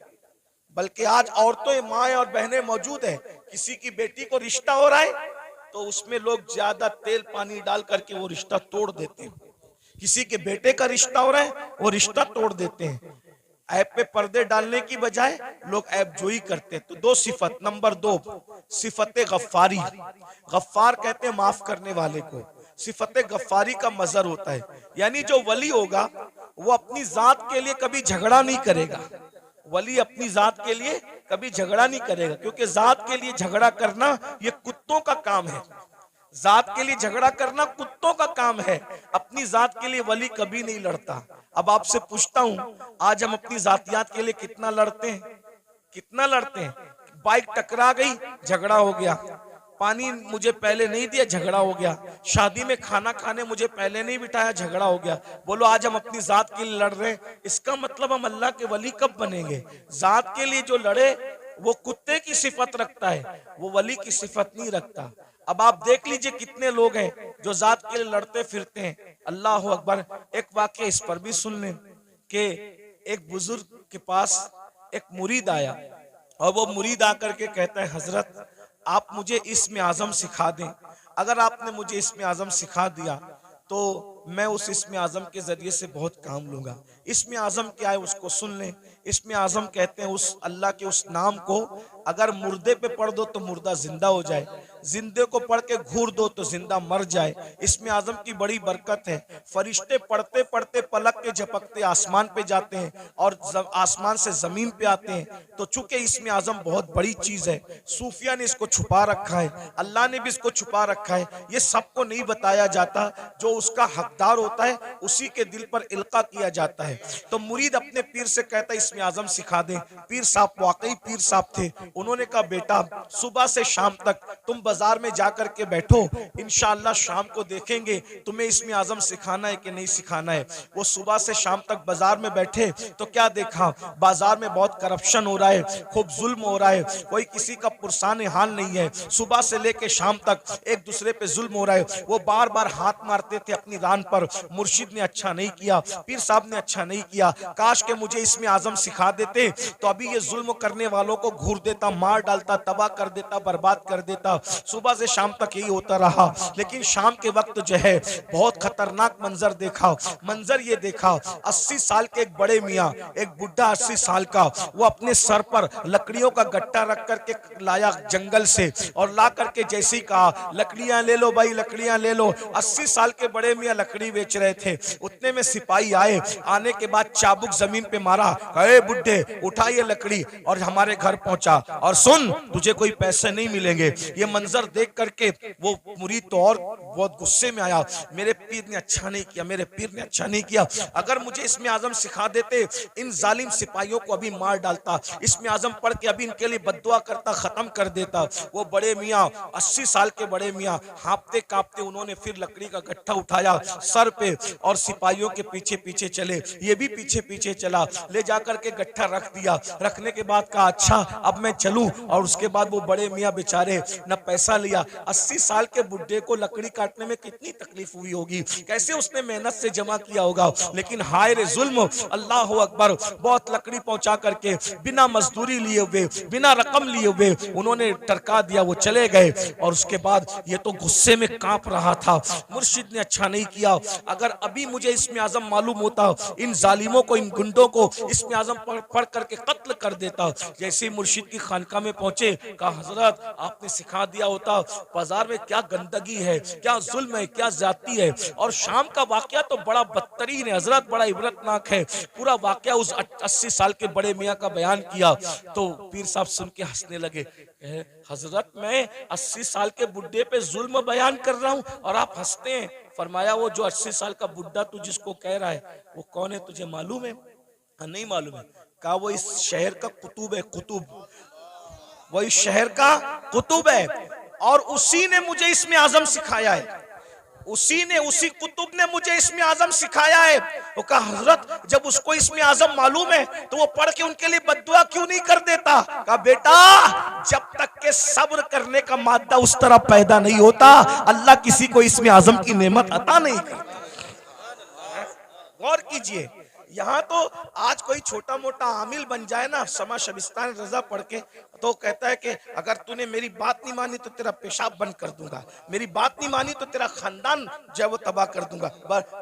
बल्कि आज औरतें, माएं और बहनें मौजूद है, किसी की बेटी को रिश्ता हो रहा है तो उसमें लोग ज्यादा तेल पानी डाल करके वो रिश्ता तोड़ देते हैं। किसी के बेटे का रिश्ता हो रहा है वो रिश्ता तोड़ देते हैं। ऐप पे पर्दे डालने की बजाय लोग ऐप जोई करते हैं। तो दो सिफत, नंबर 2 सिफत गफ्फारी, गफ्फार कहते हैं माफ करने वाले को। सिफत गफ्फारी का मजहर होता है, यानी जो वली होगा वो अपनी जात के लिए कभी झगड़ा नहीं करेगा। वली अपनी जात के लिए कभी झगड़ा नहीं करेगा, क्योंकि जात के लिए झगड़ा करना ये कुत्तों का काम है। जात के लिए झगड़ा करना कुत्तों का काम है, अपनी जात के लिए वली कभी नहीं लड़ता। अब आपसे पूछता हूं, आज हम अपनी जातियात के लिए कितना लड़ते हैं? कितना लड़ते हैं? बाइक टकरा गई, झगड़ा हो गया। पानी मुझे पहले नहीं दिया, झगड़ा हो गया। शादी में खाना खाने मुझे पहले नहीं बिठाया, झगड़ा हो गया। बोलो आज हम अपनी जात के लिए लड़ रहे हैं, इसका मतलब हम अल्लाह के वली कब बनेंगे? जात के लिए जो लड़े वो कुत्ते की सिफत रखता है, वो वली की सिफत नहीं रखता। अब आप देख लीजिए कितने लोग हैं जो जात के लिए लड़ते फिरते हैं। अल्लाह अकबर। एक वाकया इस पर भी सुन लें कि एक बुजुर्ग के पास एक मुरीद आया और वो मुरीद आकर के कहता है, हजरत आप मुझे इस्म आज़म सिखा दें। अगर आपने मुझे इस्म आज़म सिखा दिया तो मैं उस इस्म आज़म के जरिए से बहुत काम लूंगा। इस्म आज़म क्या है उसको सुन लें। इस्म आज़म कहते हैं उस अल्लाह के उस नाम को अगर मुर्दे पे पढ़ दो तो मुर्दा जिंदा हो जाए, जिंदे को पढ़ के घूर दो तो जिंदा मर जाए। इस्म आज़म की बड़ी बरकत है। फरिश्ते पढ़ते पढ़ते पलक के झपकते आसमान पे जाते हैं और आसमान से जमीन पे आते हैं। तो चूंकि इस्म आज़म बहुत बड़ी चीज है, सूफिया ने इसको छुपा रखा है, अल्लाह ने भी इसको छुपा रखा है। ये सबको नहीं बताया जाता, जो उसका हकदार होता है उसी के दिल पर इल्का किया जाता है। तो मुरीद अपने पीर से कहता है इस्म आज़म सिखा दें। पीर साहब वाकई पीर साहब थे। उन्होंने कहा बेटा सुबह से शाम तक तुम बाजार में जाकर के बैठो, इंशाअल्लाह शाम को देखेंगे तुम्हें इस्म आज़म सिखाना है कि नहीं सिखाना है। वो सुबह से शाम तक बाजार में बैठे तो क्या देखा, बाजार में बहुत करप्शन हो रहा है, खूब जुल्म हो रहा है, कोई किसी का पुरसान हाल नहीं है। सुबह से लेके शाम तक एक दूसरे पे जुल्म हो रहा है। वो बार बार हाथ मारते थे अपनी रान पर, मुर्शिद ने अच्छा नहीं किया, पीर साहब ने अच्छा नहीं किया, काश के मुझे इस्म आज़म सिखा देते तो अभी ये जुल्म करने वालों को घूर देता, मार डालता, तबाह कर देता, बर्बाद कर देता। सुबह से शाम तक यही होता रहा। लेकिन शाम के वक्त जो है बहुत खतरनाक मंजर देखा। मंजर ये देखा, 80 साल के एक बड़े मियाँ, एक बुढ़ा 80 साल का, वो अपने सर पर लकड़ियों का गट्टा रख करके लाया जंगल से और ला करके जैसे ही कहा लकड़ियां ले लो भाई, लकड़ियां ले लो। 80 साल के बड़े मियाँ लकड़ी बेच रहे थे। उतने में सिपाही आए, आने के बाद चाबुक जमीन पे मारा, अरे बुड्ढे उठा ये लकड़ी और हमारे घर पहुंचा और सुन तुझे कोई पैसे नहीं मिलेंगे। ये मंजर देख करके वो मुरीद तो और बहुत गुस्से में आया, मेरे पीर ने अच्छा नहीं किया, मेरे पीर ने अच्छा नहीं किया। अगर मुझे इस्म आज़म सिखा देते इन जालिम सिपाहियों को अभी मार डालता, इस्म आज़म पढ़ के अभी इनके लिए बद्दुआ करता, खत्म कर देता। वो बड़े मियाँ 80 साल के बड़े मियाँ हाँपते कांपते उन्होंने फिर लकड़ी का गट्ठा उठाया सर पे और सिपाहियों के पीछे पीछे चले, ये भी पीछे पीछे चला, ले जाकर के गट्ठा रख दिया। रखने के बाद कहा अच्छा अब मैं चलूं। और उसके बाद वो बड़े मियाँ बेचारे न पैसा लिया, 80 साल के बुढ़े को लकड़ी काटने में कितनी तकलीफ हुई होगी, कैसे उसने मेहनत से जमा किया होगा, लेकिन हाय रे जुल्म, अल्लाह अकबर, बहुत लकड़ी पहुंचा करके बिना मजदूरी लिए हुए, बिना रकम लिए हुए उन्होंने टरका दिया, वो चले गए। और उसके बाद ये तो गुस्से में कांप रहा था, मुर्शिद ने अच्छा नहीं किया, अगर अभी मुझे इसमें आजम मालूम होता, इन जालिमों को, इन गुंडों को इसमें आजम पढ़ करके कत्ल कर देता। जैसे ही मुर्शिद की खानका में पहुंचे, कहा हजरत आपने सिखा दिया होता बाजार में क्या गंदगी है, क्या जुल्म है, क्या जाती है। और शाम का वाकया तो बड़ा बदतरीन है हजरत, बड़ा इबरतनाक है। पूरा वाकया उस 80 साल के बड़े मियाँ का बयान किया तो पीर साहब सुन के हंसने लगे। हजरत मैं 80 साल के बुढ़े पे जुल्म बयान कर रहा हूँ और आप हंसते हैं। फरमाया वो जो 80 साल का बुढ़ा तू जिसको कह रहा है वो कौन है, तुझे मालूम है? नहीं मालूम है। कहा वो इस शहर का कुतुब है, कुतुब, वो इस शहर का कुतुब है और उसी ने मुझे इसमें आजम सिखाया है, उसी कुतुब ने मुझे इसमें आजम सिखाया है। वो कहा हजरत जब उसको इसमें आजम मालूम है तो वो पढ़ के उनके लिए बद्दुआ क्यों नहीं कर देता? कहा बेटा जब तक के सब्र करने का मादा उस तरह पैदा नहीं होता, अल्लाह किसी को इसमें आजम की नेमत अता नहीं करता। गौर कीजिए, यहाँ तो आज कोई छोटा मोटा आमिल बन जाए ना, समा शबिस्तान रजा पढ़ के, तो कहता है कि अगर तूने मेरी बात नहीं मानी तो तेरा पेशाब बंद कर दूंगा, मेरी बात नहीं मानी तो तेरा खानदान जो है वो तबाह कर दूंगा।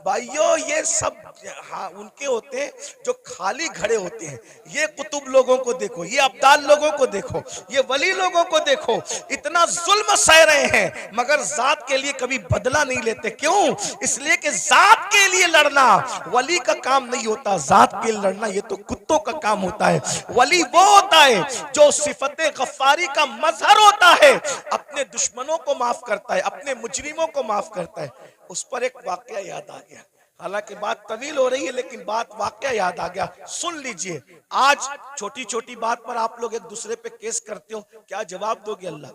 भाइयों ये सब हाँ उनके होते हैं जो खाली घड़े होते हैं। ये कुतुब लोगों को देखो, ये अब्दाल लोगों को देखो, ये वली लोगों को देखो, इतना जुल्म सह रहे हैं मगर जात के लिए कभी बदला नहीं लेते। क्यों? इसलिए कि जात के लिए लड़ना वली का काम नहीं होता, जात के लिए लड़ना ये तो कुत्तों का काम होता है। वली वो होता है जो सिफते गफ्फारी का मजहर होता है, अपने दुश्मनों को माफ करता है, अपने मुजरिमों को माफ करता है। उस पर एक वाकया याद आ गया, हालांकि बात तवील हो रही है लेकिन बात वाकया याद आ गया, सुन लीजिए। आज छोटी छोटी बात पर आप लोग एक दूसरे पे केस करते हो, क्या जवाब दोगे अल्लाह?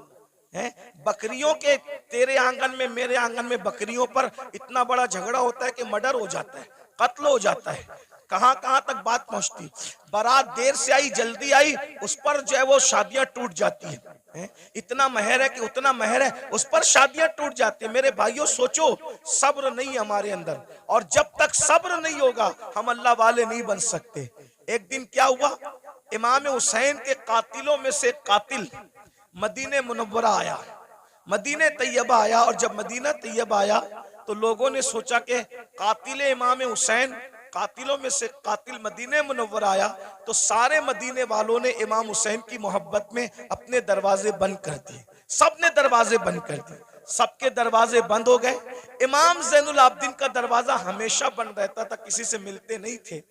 है बकरियों के तेरे आंगन में मेरे आंगन में बकरियों पर इतना बड़ा झगड़ा होता है कि मर्डर हो जाता है, कत्ल हो जाता है। कहां कहां तक बात पहुंचती, बारात देर से आई जल्दी आई, उस पर जो है वो शादियां टूट जाती हैं। इतना महर है कि उतना महर है, उस पर शादियां टूट जाती है। मेरे भाइयों सोचो, सब्र नहीं हमारे अंदर, और जब तक सब्र नहीं होगा हम अल्लाह वाले नहीं बन सकते। एक दिन क्या हुआ, इमाम हुसैन के कातिलों में से कातिल मदीने मुनव्वरा आया, मदीने तैयबा आया। और जब मदीना तैयबा आया तो लोगों ने सोचा कि कातिल इमाम हुसैन, कातिलों में से कातिल मदीने मुनव्वर आया, तो सारे मदीने वालों ने इमाम हुसैन की मोहब्बत में अपने दरवाजे बंद कर दिए। सबने दरवाजे बंद कर दिए, सबके दरवाजे बंद हो गए। इमाम ज़ैनुल आबिदीन का दरवाजा हमेशा बंद रहता था, किसी से मिलते नहीं थे।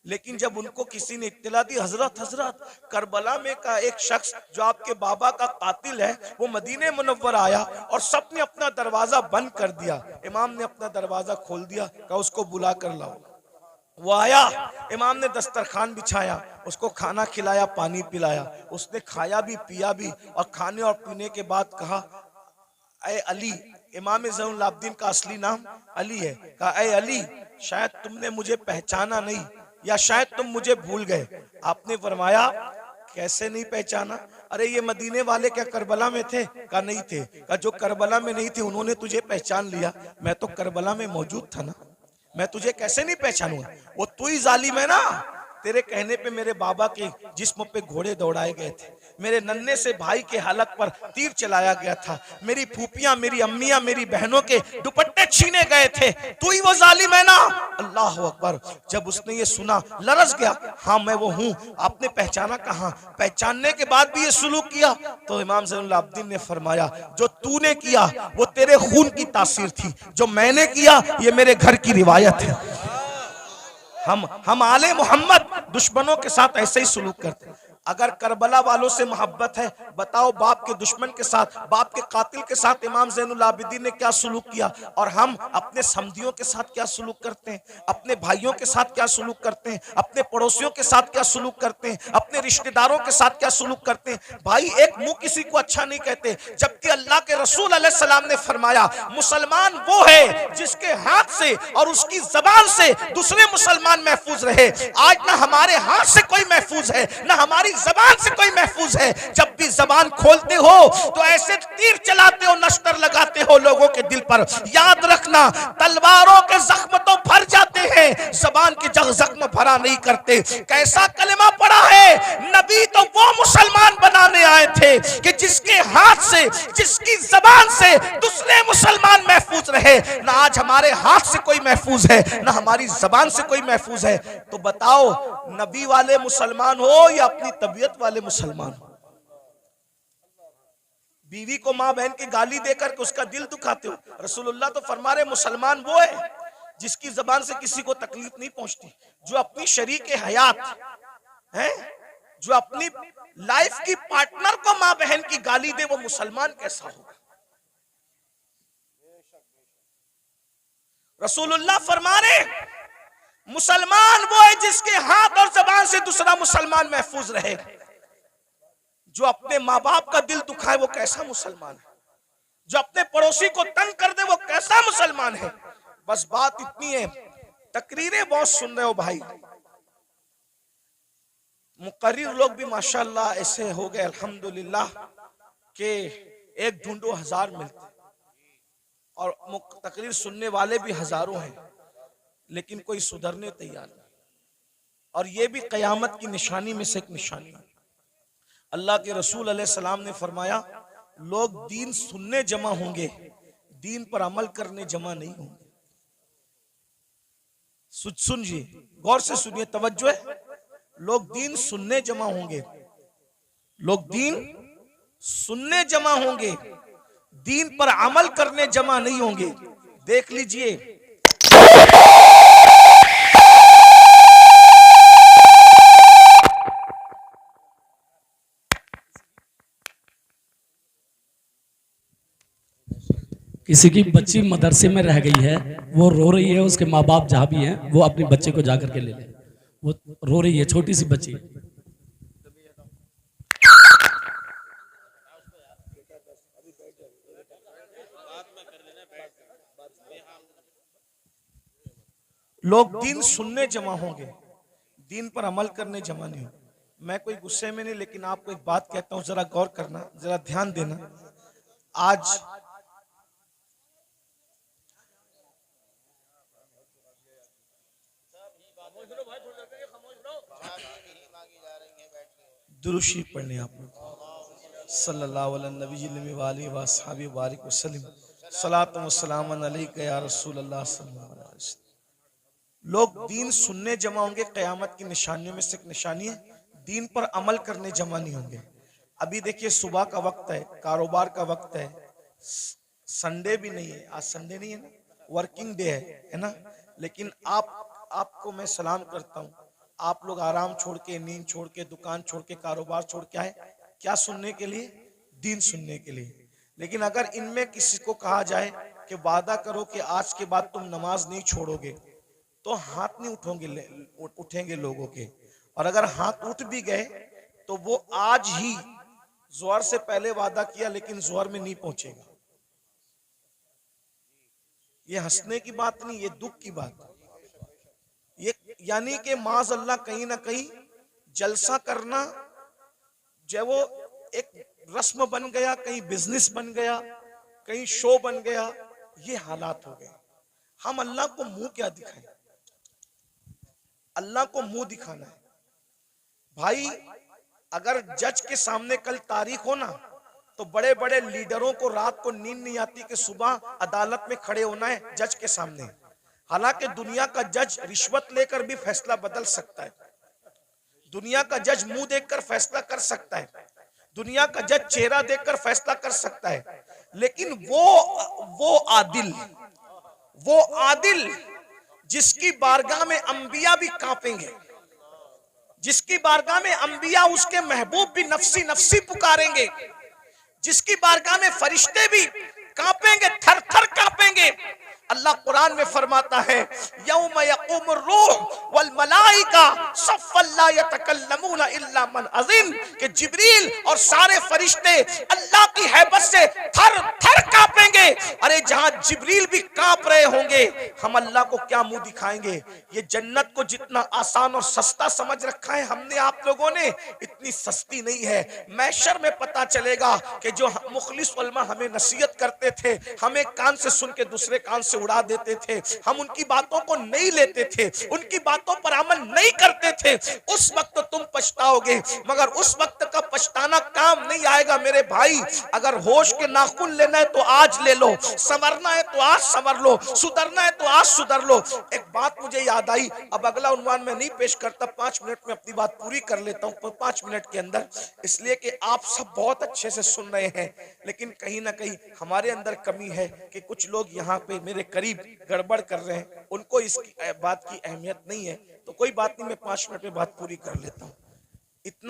लेकिन जब उनको किसी ने इत्तला दी, हजरत करबला में का एक शख्स जो आपके बाबा का कातिल है वो मदीने मुनव्वर आया, और सबने अपना दरवाजा बंद कर दिया। इमाम ने अपना दरवाजा खोल दिया, कहा उसको बुला कर लाओ। वो आया, इमाम ने दस्तरखान बिछाया, उसको खाना खिलाया, पानी पिलाया, उसने खाया भी पिया भी। और खाने और पीने के बाद कहा ऐ अली, इमाम ज़ैनुल आबिदीन का असली नाम अली है, कहा ऐ अली शायद तुमने मुझे पहचाना नहीं, या शायद तुम मुझे भूल गए। आपने फरमाया कैसे नहीं पहचाना? अरे ये मदीने वाले क्या करबला में थे? कहा नहीं थे। कहा जो करबला में नहीं थे उन्होंने तुझे पहचान लिया, मैं तो करबला में मौजूद था ना, मैं तुझे कैसे नहीं पहचानूंगा? वो तू ही जालिम है ना, तेरे कहने पे मेरे बाबा के जिस्म पे घोड़े दौड़ाए गए थे, मेरे नन्हे से भाई के हलक पर तीर चलाया गया था, मेरी फूफियां, मेरी अम्मियां, मेरी बहनों के दुपट्टे छीने गए थे, तू ही वो जालिम है ना। अल्लाह अकबर। जब उसने ये सुना लरस गया, हाँ मैं वो हूँ। आपने पहचाना कहाँ? पहचानने के बाद भी ये सुलूक किया? तो इमाम ज़ैनुल आबिदीन ने फरमाया जो तूने किया वो तेरे खून की तासीर थी, जो मैंने किया ये मेरे घर की रिवायत है। हम आले मोहम्मद दुश्मनों के साथ ऐसे ही सुलूक करते हैं। अगर करबला वालों से मोहब्बत है, बताओ बाप के दुश्मन के साथ, बाप के कातिल के साथ इमाम ज़ैनुल आबिदीन ने क्या सुलूक किया, और हम अपने समधियों के साथ क्या सुलूक करते हैं, अपने भाइयों के साथ क्या सुलूक करते हैं, अपने पड़ोसियों के साथ क्या सुलूक करते हैं, अपने रिश्तेदारों के साथ क्या सुलूक करते हैं। भाई एक मुंह किसी को अच्छा नहीं कहते, जबकि अल्लाह के रसूल अलैहि सलाम ने फरमाया मुसलमान वो है जिसके हाथ से और उसकी जबान से दूसरे मुसलमान महफूज रहे। आज ना हमारे हाथ से कोई महफूज है, ना हमारी जबान से कोई महफूज है। जब भी जबान खोलते हो तो ऐसे तीर चलाते हो, नश्तर लगाते हो लोगों के दिल पर। याद रखना, तलवारों के जख्म तो भर जाते हैं, जबान के जख्म भरा नहीं करते। कैसा कलमा पड़ा है, नबी तो वो मुसलमान बनाने आए थे कि जिसके हाथ से, जिसकी जबान से दूसरे मुसलमान महफूज रहे। ना आज हमारे हाथ से कोई महफूज है, ना हमारी जबान से कोई महफूज है। तो बताओ, नबी वाले मुसलमान हो या अपनी तबीयत वाले मुसलमान हो? बीवी को मां बहन की गाली देकर के उसका दिल दुखाते हो। रसूलुल्लाह तो फरमा रहे मुसलमान वो है जिसकी जबान से किसी को तकलीफ नहीं पहुंचती, जो अपनी शरीके हयात है, जो अपनी लाइफ की पार्टनर को मां बहन की गाली दे, वो मुसलमान कैसा होगा? रसूलुल्लाह फरमा रहे मुसलमान वो है जिसके हाथ और जबान से दूसरा मुसलमान महफूज रहे। जो अपने माँ बाप का दिल दुखाए वो कैसा मुसलमान है? जो अपने पड़ोसी को तंग कर दे वो कैसा मुसलमान है? बस बात इतनी है। तकरीरें बहुत सुन रहे हो भाई, मुकर्रिर लोग भी माशाल्लाह ऐसे हो गए अल्हम्दुलिल्लाह के एक ढूंढो हजार मिलते, और तकरीर सुनने वाले भी हजारों हैं, लेकिन कोई सुधरने तैयार नहीं। और ये भी कयामत की निशानी में से एक निशानी है। अल्लाह के रसूल अलैहिस्सलाम ने फरमाया लोग दीन सुनने जमा होंगे, दीन पर अमल करने जमा नहीं होंगे। सुनिए, गौर से सुनिए, तवज्जो है। लोग दीन सुनने जमा होंगे, लोग दीन सुनने जमा होंगे, दीन पर अमल करने जमा नहीं होंगे। देख लीजिए, किसी की बच्ची मदरसे में रह गई है, वो रो रही है, उसके माँ बाप जहाँ भी हैं वो अपने बच्चे को जाकर के ले ले। वो रो रही है, छोटी सी बच्ची। लोग दीन सुनने जमा होंगे, दीन पर अमल करने जमा नहीं होंगे। मैं कोई गुस्से में नहीं, लेकिन आपको एक बात कहता हूं, जरा गौर करना, जरा ध्यान देना। आज दुरूशी पढ़ने आप लोग सल्लल्लाहु अलैहि वसल्लम, सलात व सलाम अलैका या रसूल अल्लाह सल्लल्लाहु अलैहि वसल्लम। लोग दीन सुनने जमा होंगे, क़यामत की निशानियों में से एक निशानी है, दीन पर अमल करने जमा नहीं होंगे। अभी देखिए, सुबह का वक्त है, कारोबार का वक्त है, संडे भी नहीं है, आज संडे नहीं है ना, वर्किंग डे है ना। लेकिन आपको मैं सलाम करता हूँ, आप लोग आराम छोड़ के, नींद छोड़ के, दुकान छोड़ के, कारोबार छोड़ के आए, क्या सुनने के लिए? दीन सुनने के लिए। लेकिन अगर इनमें किसी को कहा जाए कि वादा करो कि आज के बाद तुम नमाज नहीं छोड़ोगे, तो हाथ नहीं उठेंगे लोगों के। और अगर हाथ उठ भी गए तो वो आज ही जोहर से पहले वादा किया, लेकिन जोहर में नहीं पहुंचेगा। ये हंसने की बात नहीं, ये दुख की बात। ये यानी कि माज़ अल्लाह कहीं ना कहीं जलसा करना जो वो एक रस्म बन गया, कहीं बिजनेस बन गया, कहीं शो बन गया, ये हालात हो गए। हम अल्लाह को मुंह क्या दिखाएं? अल्लाह को मुंह दिखाना है भाई। अगर जज के सामने कल तारीख हो ना, तो बड़े बड़े लीडरों को रात को नींद नहीं आती कि सुबह अदालत में खड़े होना है जज के सामने। हालांकि दुनिया का जज रिश्वत लेकर भी फैसला बदल सकता है, दुनिया का जज मुंह देखकर फैसला कर सकता है, दुनिया का जज चेहरा देखकर फैसला कर सकता है, लेकिन वो आदिल जिसकी बारगाह में अंबिया भी कांपेंगे, जिसकी बारगाह में अंबिया उसके महबूब भी नफसी नफसी पुकारेंगे, जिसकी बारगाह में फरिश्ते भी कांपेंगे, थर थर कांपेंगे। अल्लाह कुरान में फरमाता है यौम यक़ूमुर रूह वल मलाइका सफ़्फ़न ला यतकल्लमूना इल्ला मन अज़िन, कि जिब्रील और सारे फरिश्ते अल्लाह की हैबत से थर थर कांपेंगे। अरे जहां जिब्रील भी कांप रहे होंगे, हम अल्लाह को क्या मुंह दिखाएंगे। ये जन्नत को जितना आसान और सस्ता समझ रखा है हमने आप लोगों ने, इतनी सस्ती नहीं है। मैशर में पता चलेगा कि जो मुखलिस उलमा हमें नसीहत करते थे, हमें कान से सुन के दूसरे कान से उड़ा देते थे, हम उनकी बातों को नहीं लेते थे, उनकी बातों पर अमल नहीं करते थे, उस वक्त तुम पछताओगे। मगर उस वक्त का पछताना काम नहीं आएगा मेरे भाई। अगर होश के नाखून लेना है तो आज ले लो, संवरना है तो आज संवर लो, सुधरना है तो आज सुधर लो। एक बात मुझे याद आई, अब अगला उन्वान में नहीं पेश करता, 5 मिनट में अपनी बात पूरी कर लेता हूं 5 मिनट के अंदर, इसलिए कि आप सब बहुत अच्छे से सुन रहे हैं, लेकिन कहीं ना कहीं हमारे अंदर कमी है कि कुछ लोग यहाँ पे मेरे करीब गड़बड़ कर रहे हैं, उनको इस बात की अहमियत नहीं है। तो कोई बात नहीं, मैं 5 मिनट में बात पूरी कर लेता हूँ। इतना